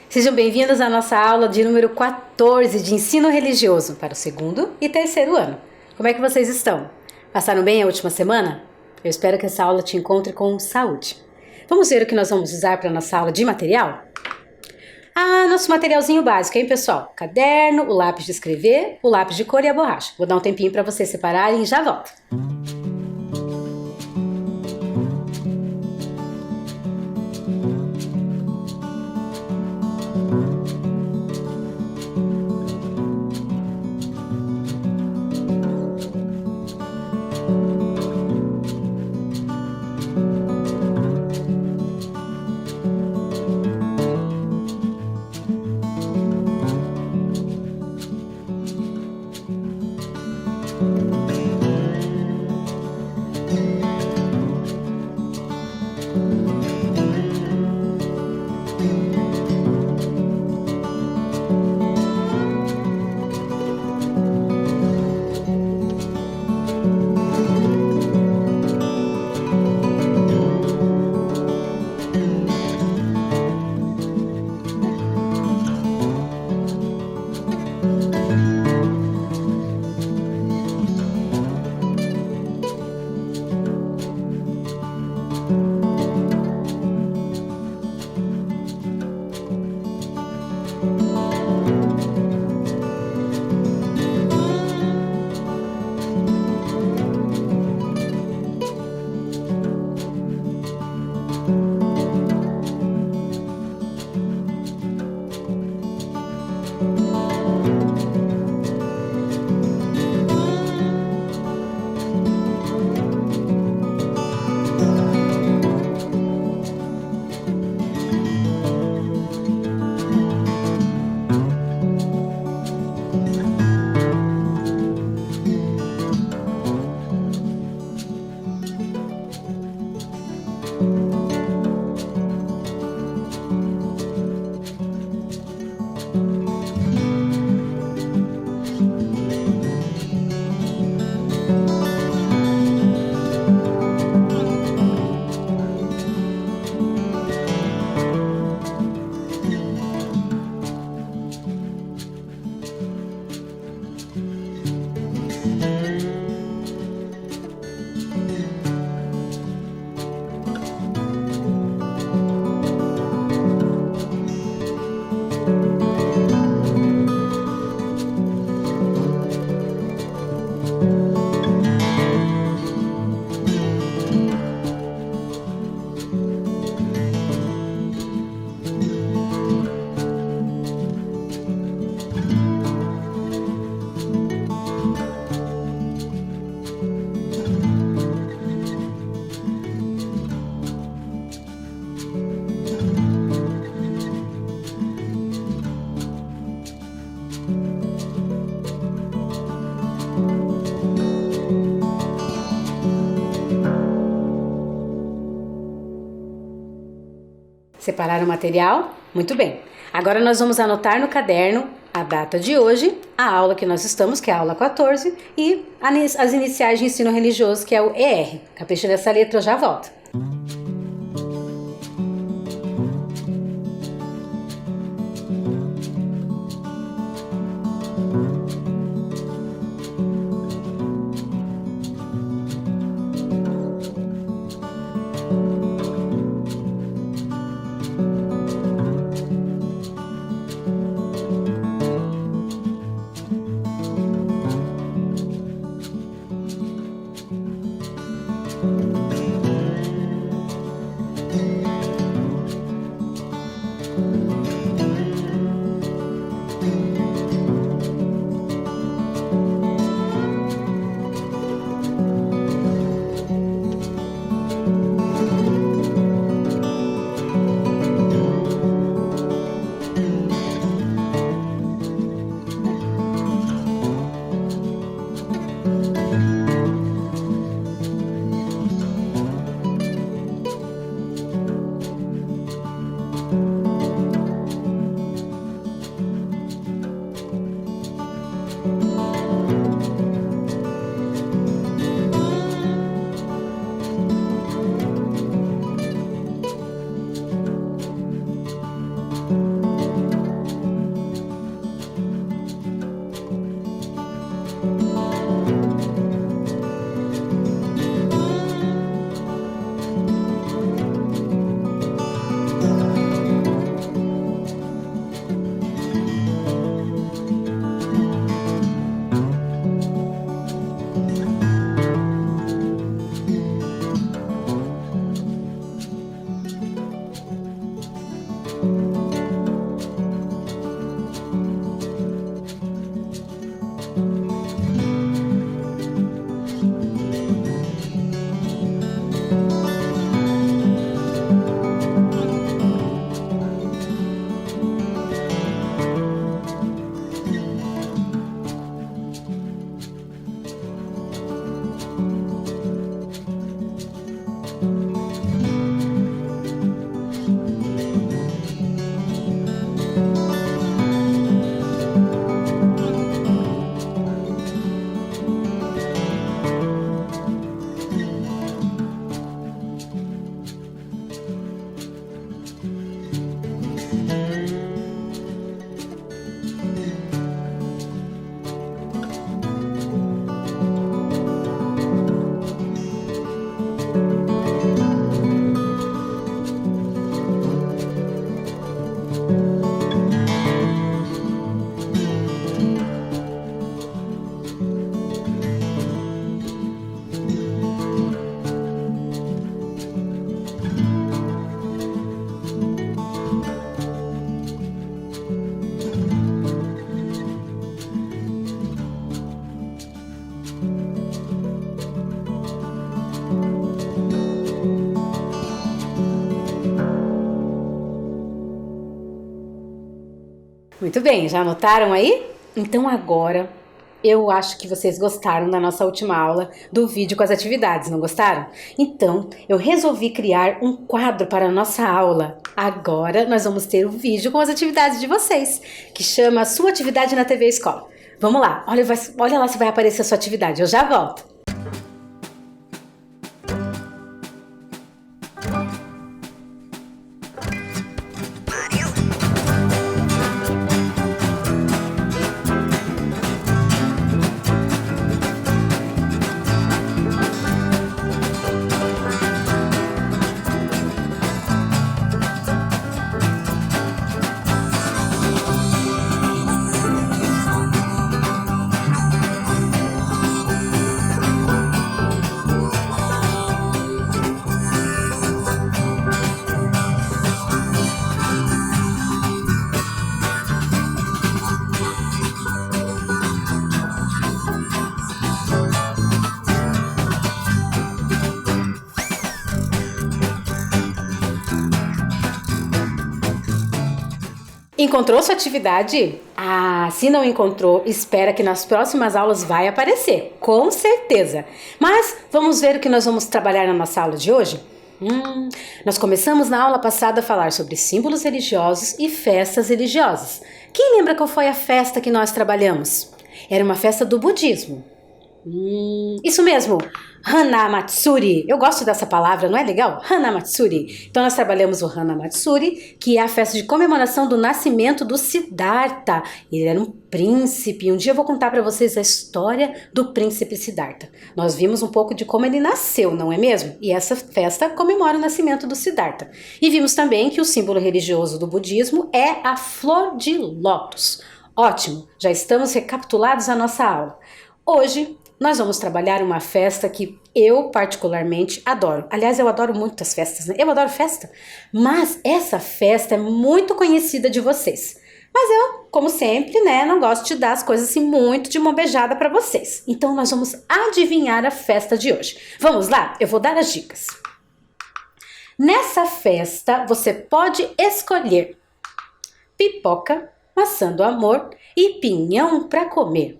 Sejam bem-vindos à nossa aula de número 14 de ensino religioso para o segundo e terceiro ano. Como é que vocês estão? Passaram bem a última semana? Eu espero que essa aula te encontre com saúde. Vamos ver o que nós vamos usar para a nossa aula de material? Nosso materialzinho básico, hein, pessoal? Caderno, o lápis de escrever, o lápis de cor e a borracha. Vou dar um tempinho para vocês separarem e já volto. Separaram o material? Muito bem. Agora nós vamos anotar no caderno a data de hoje, a aula que nós estamos, que é a aula 14, e as iniciais de ensino religioso, que é o ER. Capricha nessa letra, eu já volto. Muito bem, já anotaram aí? Então agora eu acho que vocês gostaram da nossa última aula do vídeo com as atividades, não gostaram? Então eu resolvi criar um quadro para a nossa aula. Agora nós vamos ter o vídeo com as atividades de vocês, que chama Sua Atividade na TV Escola. Vamos lá, olha lá se vai aparecer a sua atividade, eu já volto. Encontrou sua atividade? Ah, se não encontrou, espera que nas próximas aulas vai aparecer, com certeza. Mas vamos ver o que nós vamos trabalhar na nossa aula de hoje? Nós começamos na aula passada a falar sobre símbolos religiosos e festas religiosas. Quem lembra qual foi a festa que nós trabalhamos? Era uma festa do budismo. Isso mesmo, Hana-matsuri. Eu gosto dessa palavra, não é legal? Hana-matsuri. Então nós trabalhamos o Hana-matsuri, que é a festa de comemoração do nascimento do Siddhartha. Ele era um príncipe. Um dia eu vou contar para vocês a história do príncipe Siddhartha. Nós vimos um pouco de como ele nasceu, não é mesmo? E essa festa comemora o nascimento do Siddhartha. E vimos também que o símbolo religioso do budismo é a flor de lótus. Ótimo, já estamos recapitulados a nossa aula. Hoje nós vamos trabalhar uma festa que eu particularmente adoro. Aliás, eu adoro muitas festas, né? Eu adoro festa, mas essa festa é muito conhecida de vocês. Mas eu, como sempre, né, não gosto de dar as coisas assim muito de mão beijada para vocês. Então nós vamos adivinhar a festa de hoje. Vamos lá? Eu vou dar as dicas. Nessa festa, você pode escolher pipoca, maçã do amor e pinhão para comer.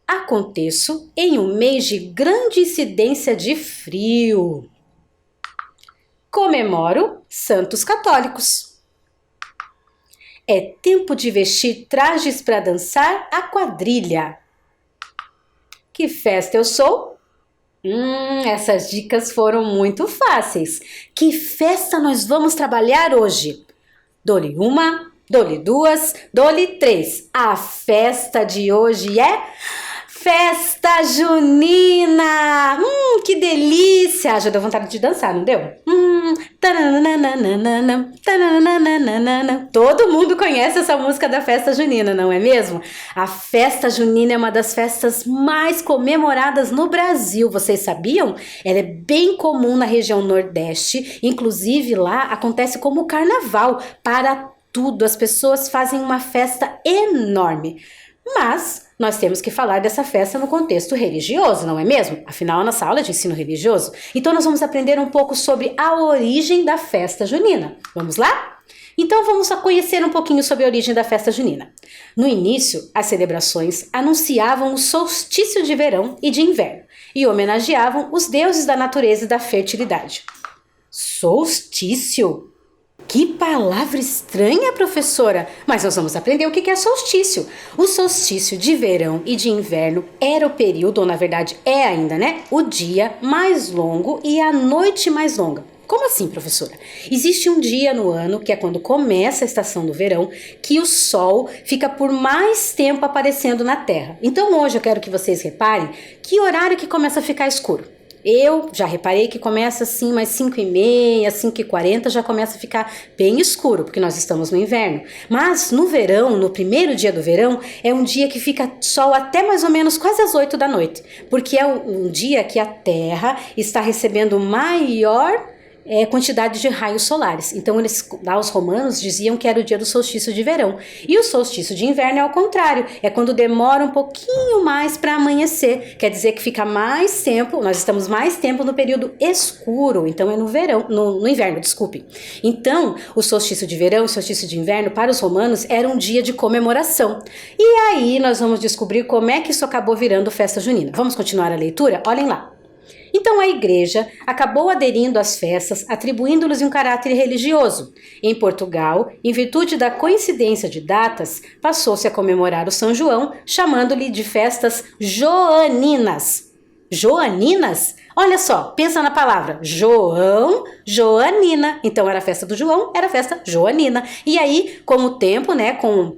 Aconteço em um mês de grande incidência de frio. Comemoro santos católicos. É tempo de vestir trajes para dançar a quadrilha. Que festa eu sou? Essas dicas foram muito fáceis. Que festa nós vamos trabalhar hoje? Dou-lhe uma, dou-lhe duas, dou-lhe três. A festa de hoje é Festa Junina! Que delícia! Já deu vontade de dançar, não deu? Todo mundo conhece essa música da Festa Junina, não é mesmo? A Festa Junina é uma das festas mais comemoradas no Brasil, vocês sabiam? Ela é bem comum na região Nordeste, inclusive lá acontece como carnaval, para tudo, as pessoas fazem uma festa enorme. Mas nós temos que falar dessa festa no contexto religioso, não é mesmo? Afinal, a nossa aula é de ensino religioso. Então nós vamos aprender um pouco sobre a origem da festa junina. Vamos lá? Então vamos conhecer um pouquinho sobre a origem da festa junina. No início, as celebrações anunciavam o solstício de verão e de inverno e homenageavam os deuses da natureza e da fertilidade. Solstício? Que palavra estranha, professora! Mas nós vamos aprender o que é solstício. O solstício de verão e de inverno era o período, ou na verdade é ainda, né? O dia mais longo e a noite mais longa. Como assim, professora? Existe um dia no ano, que é quando começa a estação do verão, que o sol fica por mais tempo aparecendo na Terra. Então hoje eu quero que vocês reparem que horário que começa a ficar escuro. Eu já reparei que começa assim, mais 5h30, 5h40 já começa a ficar bem escuro, porque nós estamos no inverno. Mas no verão, no primeiro dia do verão, é um dia que fica sol até mais ou menos quase às 8 da noite, porque é um dia que a Terra está recebendo maior quantidade de raios solares. Então, lá os romanos diziam que era o dia do solstício de verão. E o solstício de inverno é ao contrário, é quando demora um pouquinho mais para amanhecer. Quer dizer que fica mais tempo, nós estamos mais tempo no período escuro, então é no verão, no inverno, desculpe. Então, o solstício de verão e o solstício de inverno para os romanos era um dia de comemoração. E aí nós vamos descobrir como é que isso acabou virando festa junina. Vamos continuar a leitura? Olhem lá. Então a igreja acabou aderindo às festas, atribuindo-lhes um caráter religioso. Em Portugal, em virtude da coincidência de datas, passou-se a comemorar o São João, chamando-lhe de festas joaninas. Joaninas? Olha só, pensa na palavra João, Joanina. Então era a festa do João, era a festa joanina. E aí, com o tempo, né, com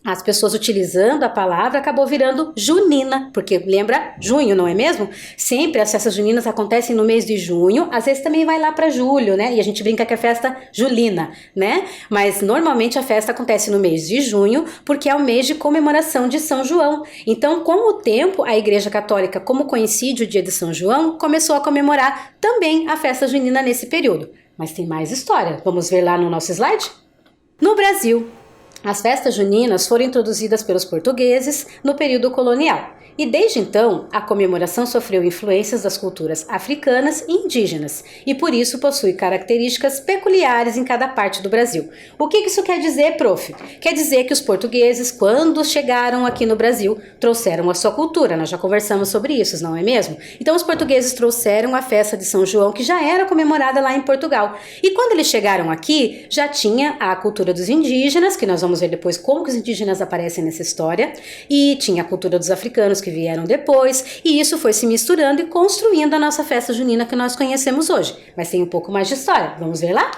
as pessoas utilizando a palavra, acabou virando junina, porque lembra junho, não é mesmo? Sempre as festas juninas acontecem no mês de junho, às vezes também vai lá para julho, né? E a gente brinca que é festa julina, né? Mas normalmente a festa acontece no mês de junho, porque é o mês de comemoração de São João. Então, com o tempo, a Igreja Católica, como coincide o dia de São João, começou a comemorar também a festa junina nesse período. Mas tem mais história. Vamos ver lá no nosso slide? No Brasil, as festas juninas foram introduzidas pelos portugueses no período colonial e desde então a comemoração sofreu influências das culturas africanas e indígenas e por isso possui características peculiares em cada parte do Brasil. O que isso quer dizer, prof? Quer dizer que os portugueses, quando chegaram aqui no Brasil, trouxeram a sua cultura. Nós já conversamos sobre isso, não é mesmo? Então os portugueses trouxeram a festa de São João, que já era comemorada lá em Portugal. E quando eles chegaram aqui, já tinha a cultura dos indígenas, que nós vamos ver depois como que os indígenas aparecem nessa história, e tinha a cultura dos africanos que vieram depois, e isso foi se misturando e construindo a nossa festa junina que nós conhecemos hoje. Mas tem um pouco mais de história. Vamos ver lá?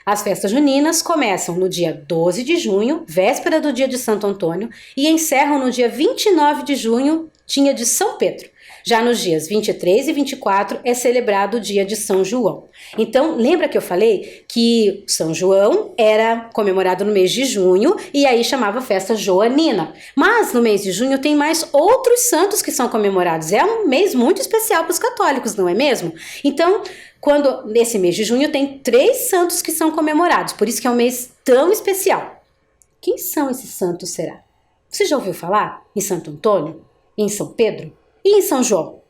As festas juninas começam no dia 12 de junho, véspera do dia de Santo Antônio, e encerram no dia 29 de junho, dia de São Pedro. Já nos dias 23 e 24 é celebrado o dia de São João. Então, lembra que eu falei que São João era comemorado no mês de junho e aí chamava festa joanina. Mas no mês de junho tem mais outros santos que são comemorados. É um mês muito especial para os católicos, não é mesmo? Então, nesse mês de junho tem 3 santos que são comemorados, por isso que é um mês tão especial. Quem são esses santos, será? Você já ouviu falar em Santo Antônio, em São Pedro e em São João?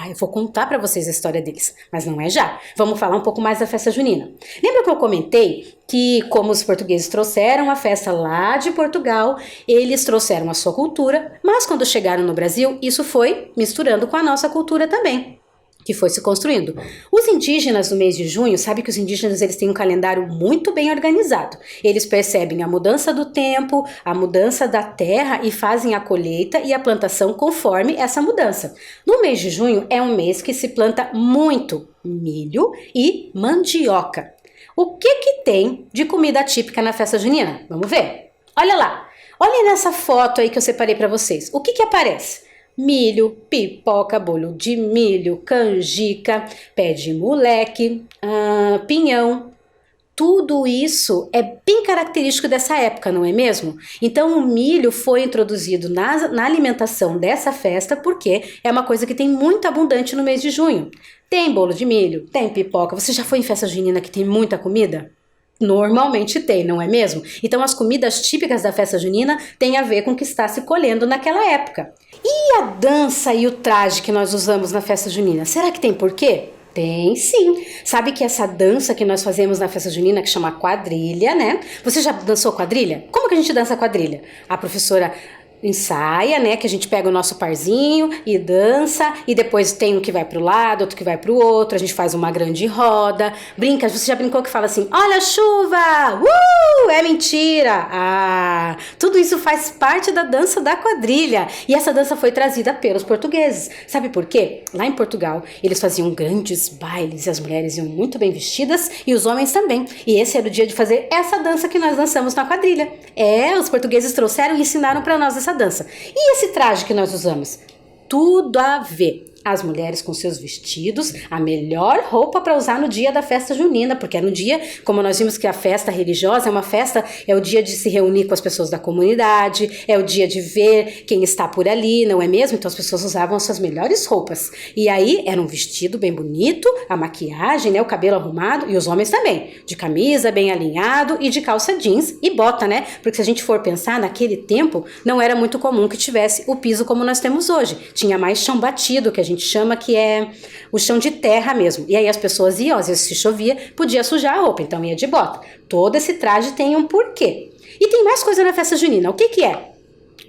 Eu vou contar para vocês a história deles, mas não é já. Vamos falar um pouco mais da festa junina. Lembra que eu comentei que, como os portugueses trouxeram a festa lá de Portugal, eles trouxeram a sua cultura, mas quando chegaram no Brasil, isso foi misturando com a nossa cultura também, que foi se construindo. Os indígenas no mês de junho, sabe que os indígenas eles têm um calendário muito bem organizado. Eles percebem a mudança do tempo, a mudança da terra e fazem a colheita e a plantação conforme essa mudança. No mês de junho é um mês que se planta muito milho e mandioca. O que tem de comida típica na festa junina? Vamos ver? Olha lá. Olhem nessa foto aí que eu separei para vocês. O que aparece? Milho, pipoca, bolo de milho, canjica, pé de moleque, pinhão. Tudo isso é bem característico dessa época, não é mesmo? Então o milho foi introduzido na alimentação dessa festa porque é uma coisa que tem muito abundante no mês de junho. Tem bolo de milho, tem pipoca. Você já foi em festa junina que tem muita comida? Normalmente tem, não é mesmo? Então as comidas típicas da festa junina têm a ver com o que está se colhendo naquela época. E a dança e o traje que nós usamos na festa junina? Será que tem porquê? Tem sim. Sabe que essa dança que nós fazemos na festa junina, que chama quadrilha, né? Você já dançou quadrilha? Como que a gente dança quadrilha? A professora ensaia, né, que a gente pega o nosso parzinho e dança, e depois tem um que vai pro lado, outro que vai pro outro, a gente faz uma grande roda, brinca, você já brincou que fala assim, olha a chuva, é mentira, tudo isso faz parte da dança da quadrilha, e essa dança foi trazida pelos portugueses, sabe por quê? Lá em Portugal, eles faziam grandes bailes, e as mulheres iam muito bem vestidas, e os homens também, e esse era o dia de fazer essa dança que nós dançamos na quadrilha, os portugueses trouxeram e ensinaram para nós essa dança. E esse traje que nós usamos? Tudo a ver. As mulheres com seus vestidos, a melhor roupa para usar no dia da festa junina, porque é no dia, como nós vimos que a festa religiosa é uma festa, é o dia de se reunir com as pessoas da comunidade, é o dia de ver quem está por ali, não é mesmo? Então as pessoas usavam as suas melhores roupas. E aí era um vestido bem bonito, a maquiagem, né, o cabelo arrumado, e os homens também, de camisa bem alinhado e de calça jeans e bota, né? Porque se a gente for pensar, naquele tempo não era muito comum que tivesse o piso como nós temos hoje. Tinha mais chão batido, que a gente chama que é o chão de terra mesmo. E aí as pessoas iam, às vezes se chovia, podia sujar a roupa, então ia de bota. Todo esse traje tem um porquê. E tem mais coisa na festa junina. O que que é?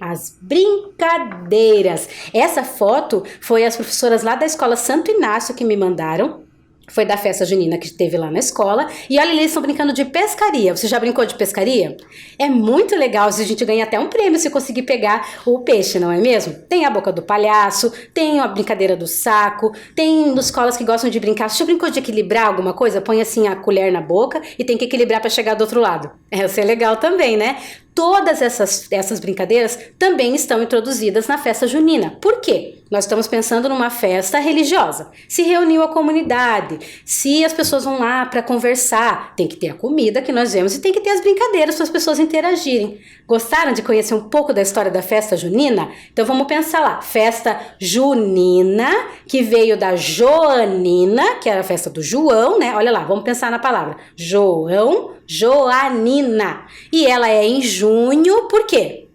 As brincadeiras. Essa foto foi as professoras lá da escola Santo Inácio que me mandaram. Foi da festa junina que teve lá na escola. E olha, eles estão brincando de pescaria. Você já brincou de pescaria? É muito legal. A gente ganha até um prêmio se conseguir pegar o peixe, não é mesmo? Tem a boca do palhaço, tem a brincadeira do saco, tem escolas que gostam de brincar. Você já brincou de equilibrar alguma coisa? Põe assim a colher na boca e tem que equilibrar para chegar do outro lado. Isso é legal também, né? Todas essas brincadeiras também estão introduzidas na festa junina. Por quê? Nós estamos pensando numa festa religiosa. Se reuniu a comunidade, se as pessoas vão lá para conversar, tem que ter a comida que nós vemos e tem que ter as brincadeiras para as pessoas interagirem. Gostaram de conhecer um pouco da história da festa junina? Então vamos pensar lá. Festa junina, que veio da Joanina, que era a festa do João, né? Olha lá, vamos pensar na palavra. João, Joanina. E ela é em junho, por quê?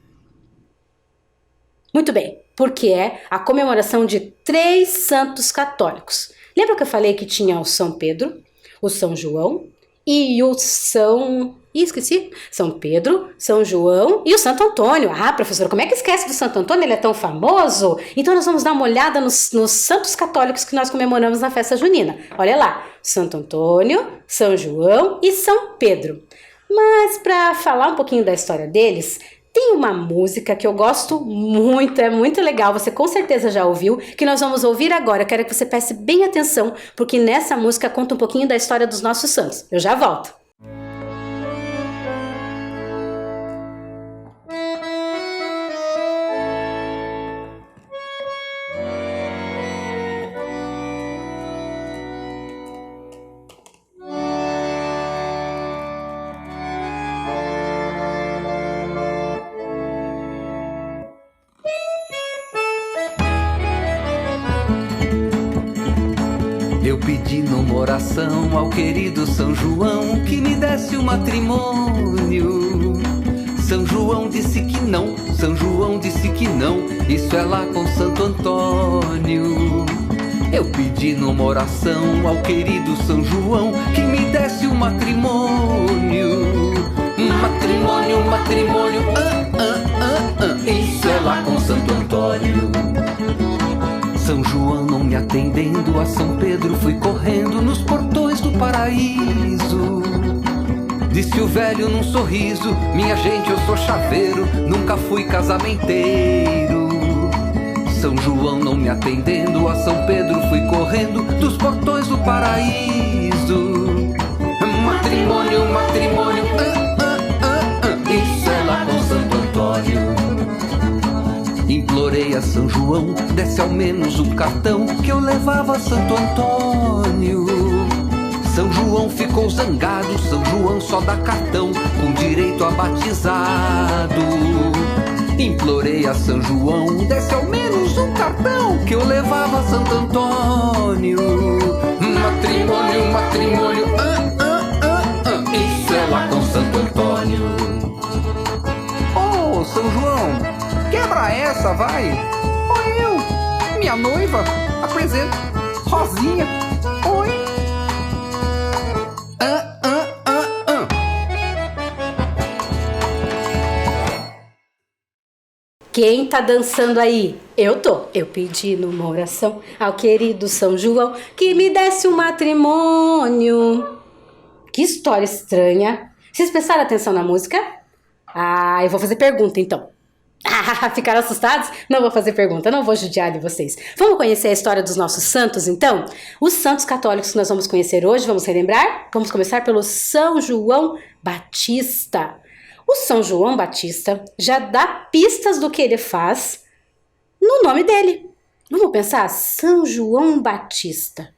Muito bem, porque é a comemoração de 3 santos católicos. Lembra que eu falei que tinha o São Pedro, o São João e o São... esqueci. São Pedro, São João e o Santo Antônio. Ah, professora, como é que esquece do Santo Antônio? Ele é tão famoso? Então nós vamos dar uma olhada nos santos católicos que nós comemoramos na festa junina. Olha lá, Santo Antônio, São João e São Pedro. Mas para falar um pouquinho da história deles, tem uma música que eu gosto muito, é muito legal, você com certeza já ouviu, que nós vamos ouvir agora. Eu quero que você preste bem atenção, porque nessa música conta um pouquinho da história dos nossos santos. Eu já volto. Eu pedi numa oração ao querido São João que me desse um matrimônio. São João disse que não, São João disse que não, isso é lá com Santo Antônio. Eu pedi numa oração ao querido São João que me desse um matrimônio. Matrimônio, matrimônio, isso é lá com Santo Antônio. São João não me atendendo, a São Pedro fui correndo nos portões do paraíso. Disse o velho num sorriso, minha gente, eu sou chaveiro, nunca fui casamenteiro. São João não me atendendo, a São Pedro fui correndo dos portões do paraíso. Matrimônio, matrimônio, isso é lá com Santo Antônio. Implorei a São João, desse ao menos um cartão que eu levava a Santo Antônio. São João ficou zangado, São João só dá cartão com direito a batizado. Implorei a São João, desse ao menos um cartão que eu levava a Santo Antônio. Matrimônio, matrimônio, isso é lá com Santo Antônio. Ô, São João, quebra essa, vai! Oi, eu, minha noiva, apresento, Rosinha. Oi! Quem tá dançando aí? Eu tô. Eu pedi numa oração ao querido São João que me desse um matrimônio. Que história estranha. Vocês prestaram atenção na música? Ah, eu vou fazer pergunta então. Ah, ficaram assustados? Não vou fazer pergunta, não vou judiar de vocês. Vamos conhecer a história dos nossos santos, então? Os santos católicos que nós vamos conhecer hoje, vamos relembrar? Vamos começar pelo São João Batista. O São João Batista já dá pistas do que ele faz no nome dele. Vamos pensar? São João Batista.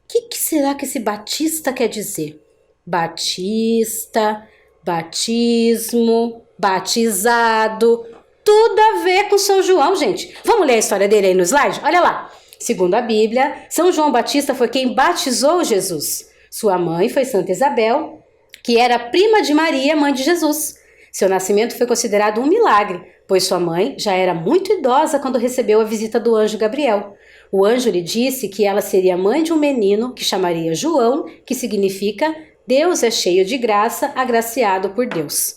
O que será que esse Batista quer dizer? Batista, batismo, batizado, tudo a ver com São João, gente. Vamos ler a história dele aí no slide? Olha lá. Segundo a Bíblia, São João Batista foi quem batizou Jesus. Sua mãe foi Santa Isabel, que era prima de Maria, mãe de Jesus. Seu nascimento foi considerado um milagre, pois sua mãe já era muito idosa quando recebeu a visita do anjo Gabriel. O anjo lhe disse que ela seria mãe de um menino que chamaria João, que significa Deus é cheio de graça, agraciado por Deus.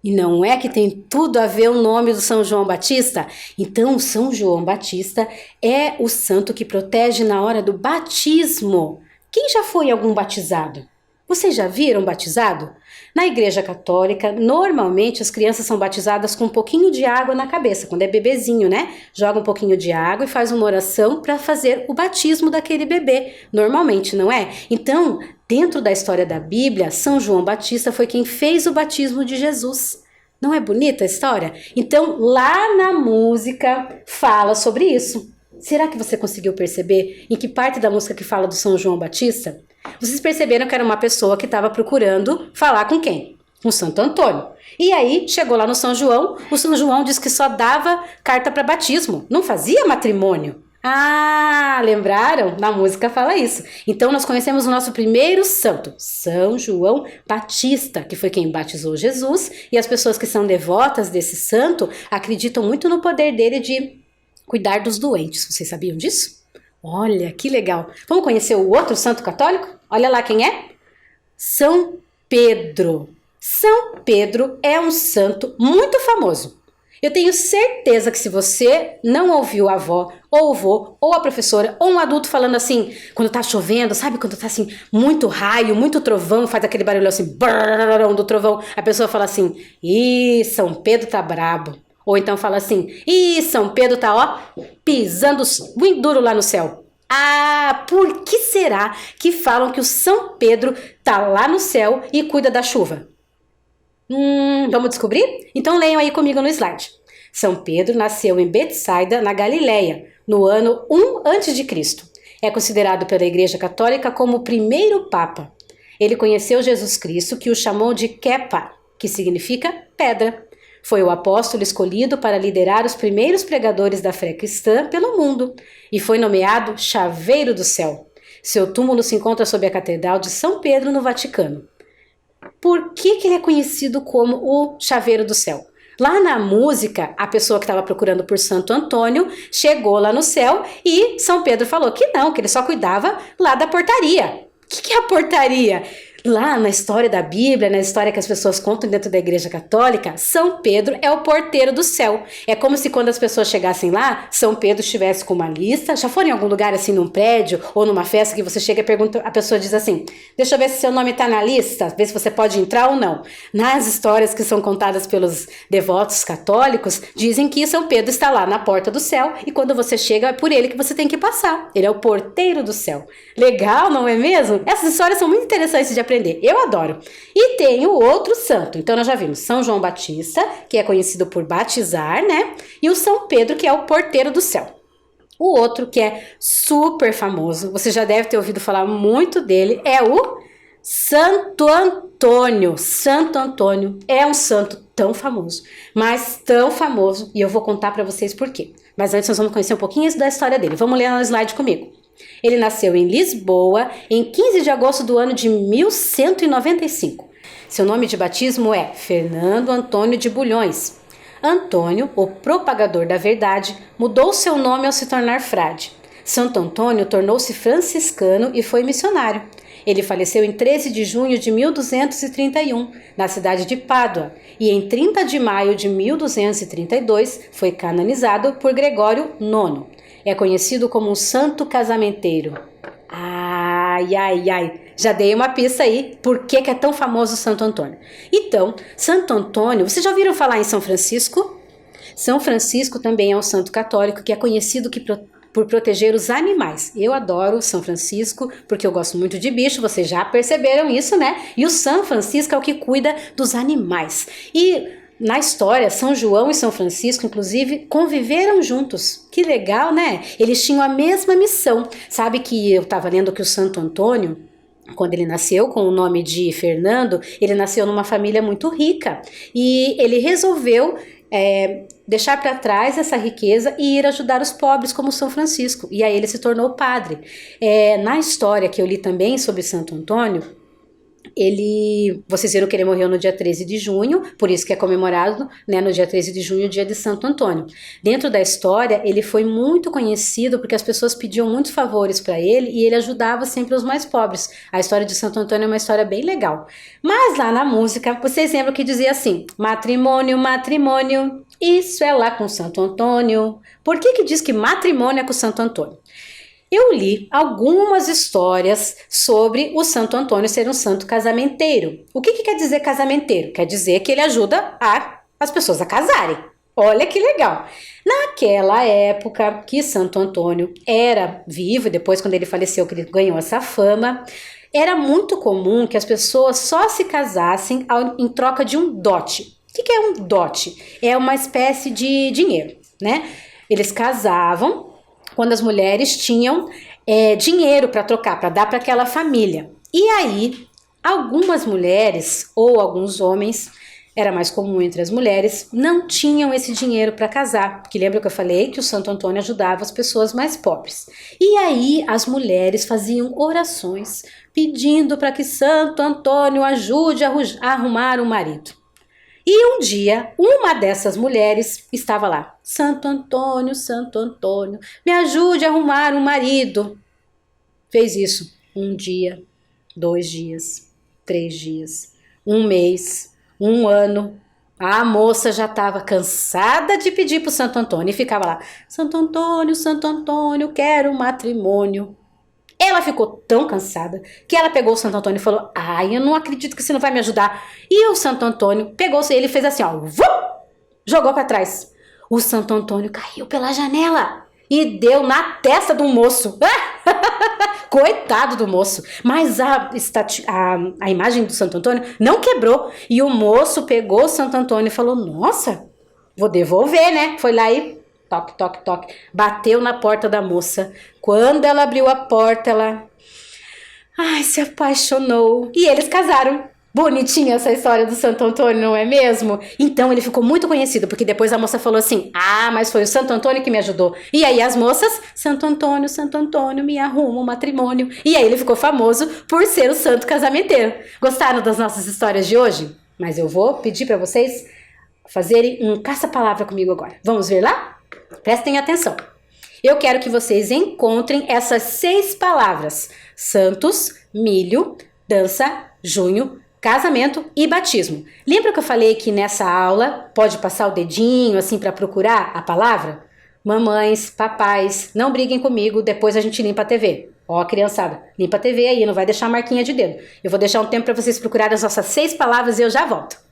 E não é que tem tudo a ver o nome do São João Batista? Então, São João Batista é o santo que protege na hora do batismo. Quem já foi algum batizado? Vocês já viram batizado? Na Igreja Católica, normalmente as crianças são batizadas com um pouquinho de água na cabeça, quando é bebezinho, né? Joga um pouquinho de água e faz uma oração para fazer o batismo daquele bebê, normalmente, não é? Então, dentro da história da Bíblia, São João Batista foi quem fez o batismo de Jesus. Não é bonita a história? Então, lá na música, fala sobre isso. Será que você conseguiu perceber em que parte da música que fala do São João Batista? Vocês perceberam que era uma pessoa que estava procurando falar com quem? Com Santo Antônio. E aí, chegou lá no São João, o São João disse que só dava carta para batismo, não fazia matrimônio. Ah, lembraram? Na música fala isso. Então nós conhecemos o nosso primeiro santo, São João Batista, que foi quem batizou Jesus, e as pessoas que são devotas desse santo acreditam muito no poder dele de cuidar dos doentes. Vocês sabiam disso? Olha, que legal. Vamos conhecer o outro santo católico? Olha lá quem é. São Pedro. São Pedro é um santo muito famoso. Eu tenho certeza que se você não ouviu a avó, ou o vô, ou a professora, ou um adulto falando assim, quando tá chovendo, sabe? Quando tá assim, muito raio, muito trovão, faz aquele barulho assim, brrr, do trovão, a pessoa fala assim, ih, São Pedro tá brabo. Ou então fala assim, ih, São Pedro tá, ó, pisando muito duro lá no céu. Ah, por que será que falam que o São Pedro tá lá no céu e cuida da chuva? Vamos descobrir? Então leiam aí comigo no slide. São Pedro nasceu em Betsaida, na Galileia, no ano 1 a.C. É considerado pela Igreja Católica como o primeiro Papa. Ele conheceu Jesus Cristo, que o chamou de Kepa, que significa pedra. Foi o apóstolo escolhido para liderar os primeiros pregadores da fé cristã pelo mundo e foi nomeado Chaveiro do Céu. Seu túmulo se encontra sob a Catedral de São Pedro, no Vaticano. Por que ele é conhecido como o Chaveiro do Céu? Lá na música, a pessoa que estava procurando por Santo Antônio chegou lá no céu e São Pedro falou que não, que ele só cuidava lá da portaria. O que é a portaria? Lá na história da Bíblia, na história que as pessoas contam dentro da Igreja Católica, São Pedro é o porteiro do céu. É como se quando as pessoas chegassem lá, São Pedro estivesse com uma lista. Já foram em algum lugar assim, num prédio ou numa festa que você chega e pergunta, a pessoa diz assim, deixa eu ver se seu nome está na lista, ver se você pode entrar ou não. Nas histórias que são contadas pelos devotos católicos, dizem que São Pedro está lá na porta do céu e quando você chega é por ele que você tem que passar. Ele é o porteiro do céu. Legal, não é mesmo? Essas histórias são muito interessantes de aprender. Eu adoro. E tem o outro santo. Então nós já vimos São João Batista, que é conhecido por batizar, né? E o São Pedro, que é o porteiro do céu. O outro, que é super famoso, você já deve ter ouvido falar muito dele, é o Santo Antônio. Santo Antônio é um santo tão famoso, mas tão famoso, e eu vou contar para vocês por quê. Mas antes nós vamos conhecer um pouquinho da história dele. Vamos ler no slide comigo. Ele nasceu em Lisboa em 15 de agosto do ano de 1195. Seu nome de batismo é Fernando Antônio de Bulhões. Antônio, o propagador da verdade, mudou seu nome ao se tornar frade. Santo Antônio tornou-se franciscano e foi missionário. Ele faleceu em 13 de junho de 1231, na cidade de Pádua, e em 30 de maio de 1232 foi canonizado por Gregório IX. É conhecido como um santo casamenteiro. Ai, ai, ai. Já dei uma pista aí. Por que é tão famoso Santo Antônio? Então, Santo Antônio, vocês já ouviram falar em São Francisco? São Francisco também é um santo católico que é conhecido por proteger os animais. Eu adoro São Francisco porque eu gosto muito de bicho, vocês já perceberam isso, né? E o São Francisco é o que cuida dos animais. E Na história, São João e São Francisco, inclusive, conviveram juntos. Que legal, né? Eles tinham a mesma missão. Sabe que eu estava lendo que o Santo Antônio, quando ele nasceu com o nome de Fernando, ele nasceu numa família muito rica. E ele resolveu deixar para trás essa riqueza e ir ajudar os pobres como São Francisco. E aí ele se tornou padre. Na história que eu li também sobre Santo Antônio, vocês viram que ele morreu no dia 13 de junho, por isso que é comemorado, né, no dia 13 de junho, o dia de Santo Antônio. Dentro da história, ele foi muito conhecido porque as pessoas pediam muitos favores para ele e ele ajudava sempre os mais pobres. A história de Santo Antônio é uma história bem legal. Mas lá na música, vocês lembram que dizia assim: matrimônio, matrimônio, isso é lá com Santo Antônio. Por que diz que matrimônio é com Santo Antônio? Eu li algumas histórias sobre o Santo Antônio ser um santo casamenteiro. O que quer dizer casamenteiro? Quer dizer que ele ajuda as pessoas a casarem. Olha que legal! Naquela época que Santo Antônio era vivo, e depois quando ele faleceu que ele ganhou essa fama, era muito comum que as pessoas só se casassem em troca de um dote. O que é um dote? É uma espécie de dinheiro, né? Eles casavam quando as mulheres tinham dinheiro para trocar, para dar para aquela família. E aí, algumas mulheres ou alguns homens, era mais comum entre as mulheres, não tinham esse dinheiro para casar. Porque lembra que eu falei que o Santo Antônio ajudava as pessoas mais pobres. E aí, as mulheres faziam orações pedindo para que Santo Antônio ajude a arrumar um marido. E um dia, uma dessas mulheres estava lá. Santo Antônio, me ajude a arrumar um marido. Fez isso 1 dia, 2 dias, 3 dias, 1 mês, 1 ano. A moça já estava cansada de pedir para o Santo Antônio e ficava lá. Santo Antônio, quero matrimônio. Ela ficou tão cansada que ela pegou o Santo Antônio e falou: ai, eu não acredito que você não vai me ajudar. E o Santo Antônio pegou ele e fez assim, ó, jogou para trás. O Santo Antônio caiu pela janela e deu na testa do moço. Coitado do moço. Mas a imagem do Santo Antônio não quebrou. E o moço pegou o Santo Antônio e falou: nossa, vou devolver, né? Foi lá e toque, toque, toque. Bateu na porta da moça. Quando ela abriu a porta, ela se apaixonou. E eles casaram. Bonitinha essa história do Santo Antônio, não é mesmo? Então ele ficou muito conhecido, porque depois a moça falou assim: mas foi o Santo Antônio que me ajudou. E aí as moças: Santo Antônio, me arruma um matrimônio. E aí ele ficou famoso por ser o santo casamenteiro. Gostaram das nossas histórias de hoje? Mas eu vou pedir para vocês fazerem um caça-palavra comigo agora. Vamos ver lá? Prestem atenção. Eu quero que vocês encontrem essas 6 palavras: santos, milho, dança, junho, casamento e batismo. Lembra que eu falei que nessa aula pode passar o dedinho assim para procurar a palavra? Mamães, papais, não briguem comigo, depois a gente limpa a TV. Ó, criançada, limpa a TV aí, não vai deixar marquinha de dedo. Eu vou deixar um tempo para vocês procurarem as nossas 6 palavras e eu já volto.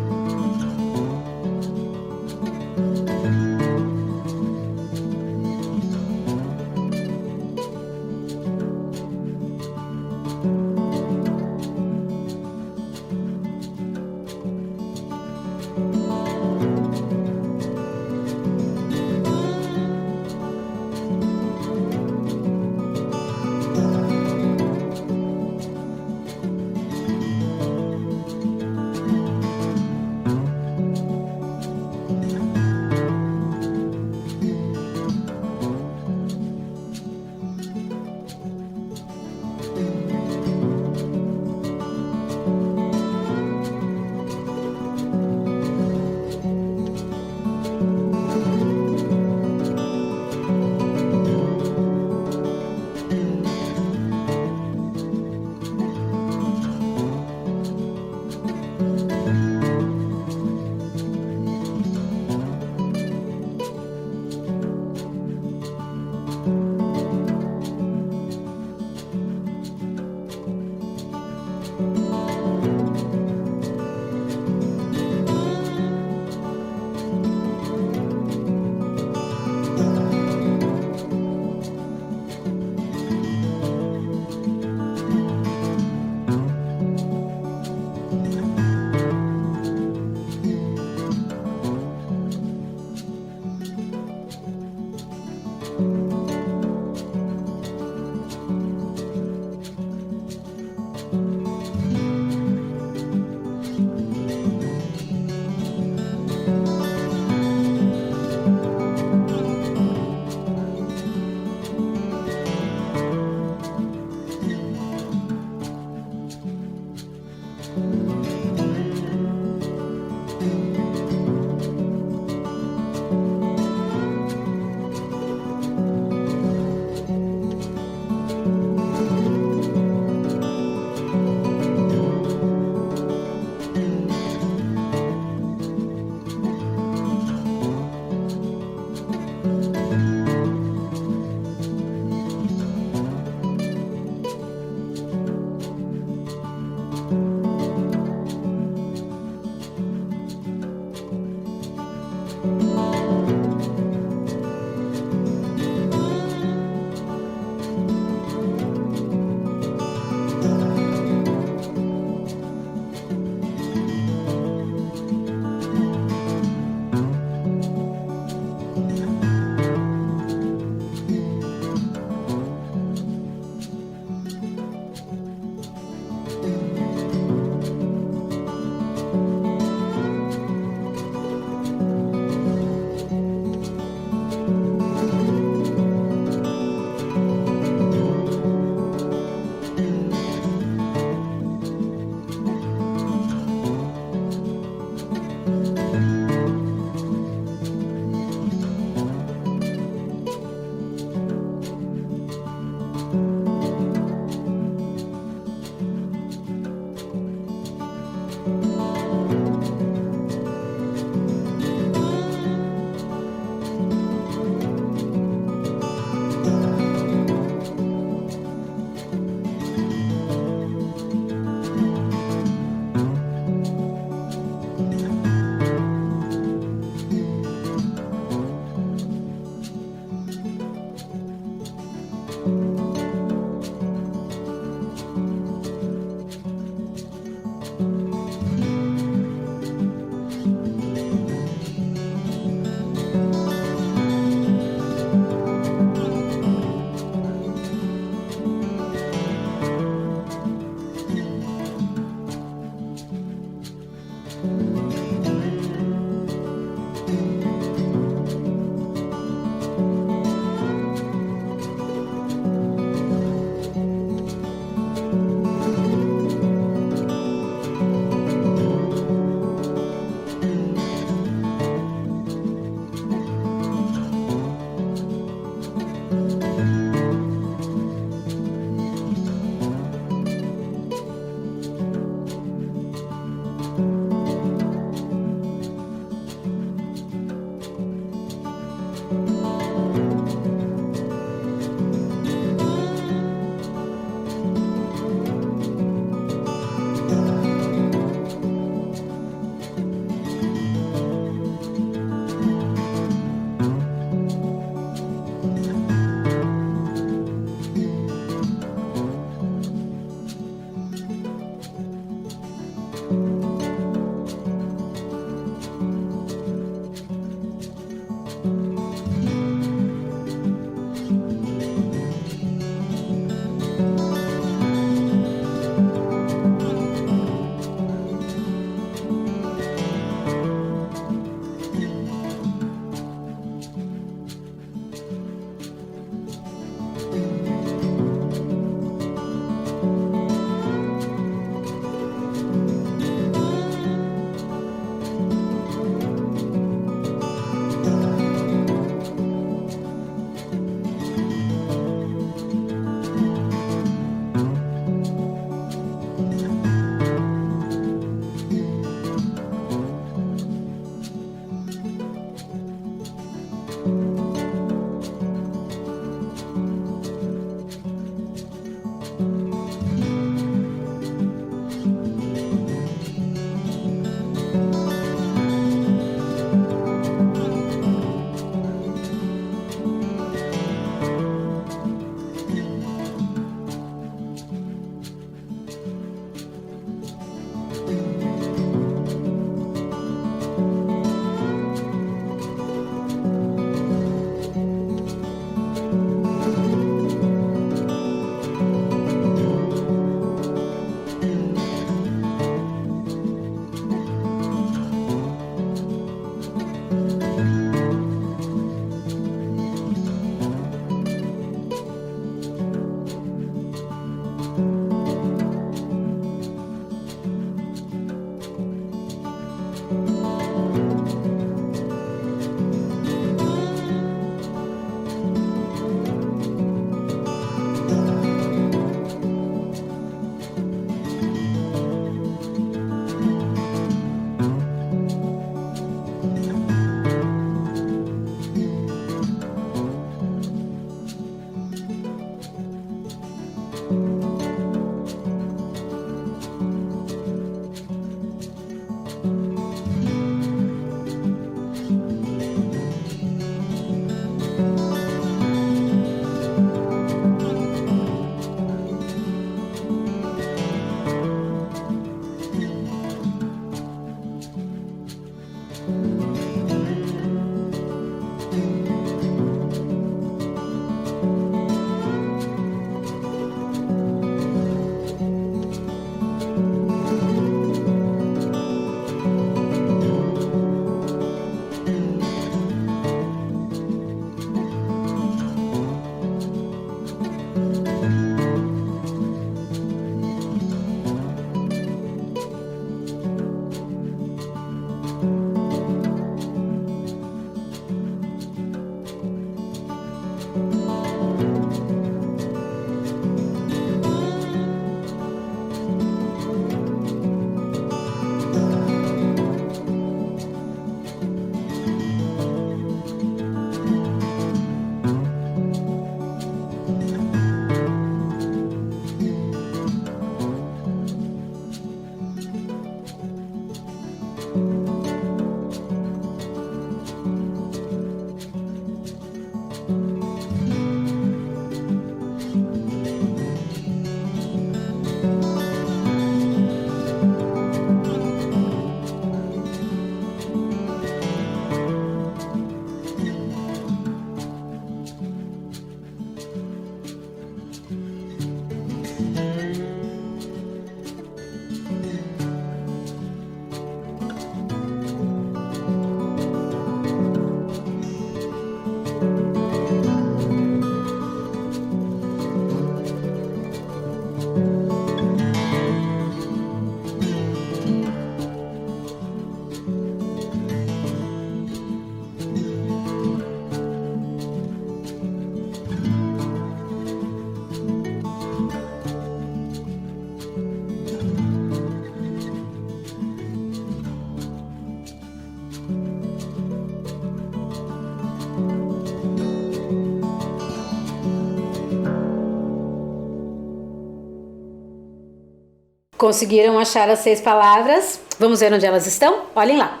Conseguiram achar as 6 palavras? Vamos ver onde elas estão? Olhem lá.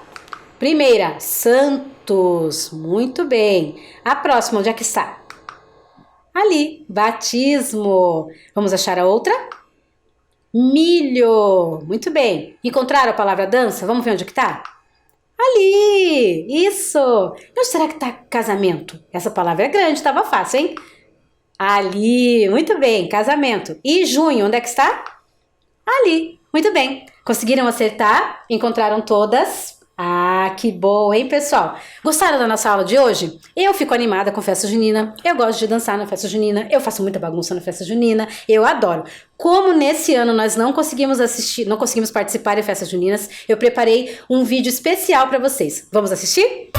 Primeira, santos. Muito bem. A próxima, onde é que está? Ali, batismo. Vamos achar a outra? Milho. Muito bem. Encontraram a palavra dança? Vamos ver onde que está? Ali. Isso. E onde será que está casamento? Essa palavra é grande, estava fácil, hein? Ali. Muito bem, casamento. E junho, onde é que está? Ali, muito bem. Conseguiram acertar? Encontraram todas? Ah, que bom, hein, pessoal? Gostaram da nossa aula de hoje? Eu fico animada com festa junina, eu gosto de dançar na festa junina, eu faço muita bagunça na festa junina, eu adoro. Como nesse ano nós não conseguimos participar de festas juninas, eu preparei um vídeo especial para vocês. Vamos assistir?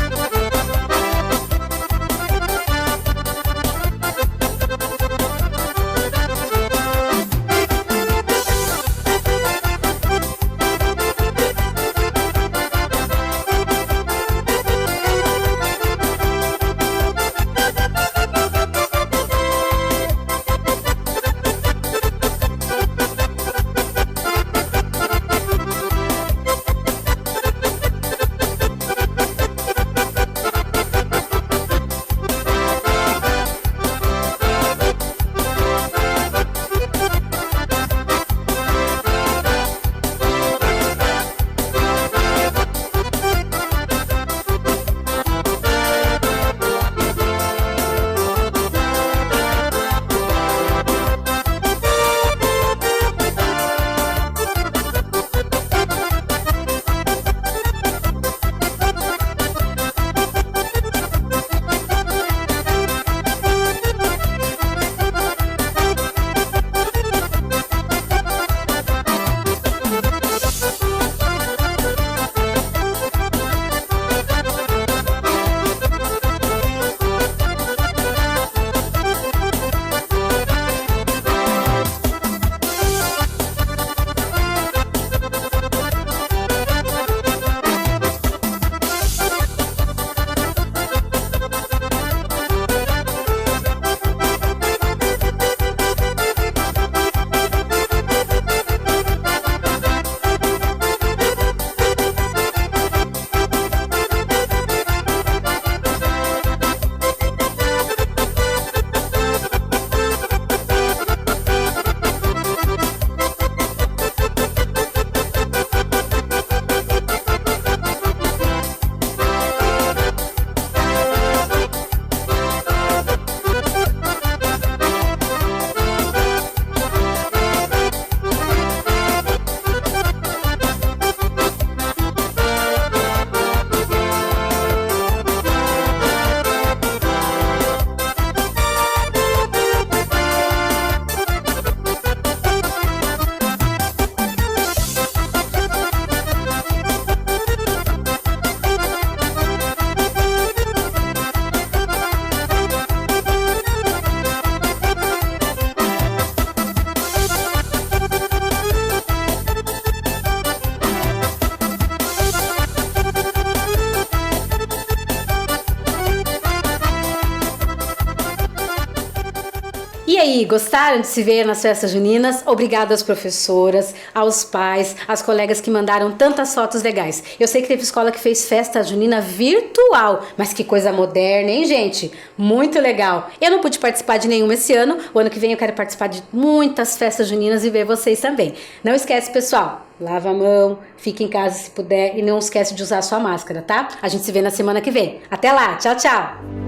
gostaram de se ver nas festas juninas? Obrigada às professoras, aos pais, às colegas que mandaram tantas fotos legais. Eu sei que teve escola que fez festa junina virtual, mas que coisa moderna, hein, gente? Muito legal. Eu não pude participar de nenhuma esse ano. O ano que vem eu quero participar de muitas festas juninas e ver vocês também. Não esquece, pessoal, lava a mão, fica em casa se puder e não esquece de usar a sua máscara, tá? A gente se vê na semana que vem. Até lá, tchau, tchau!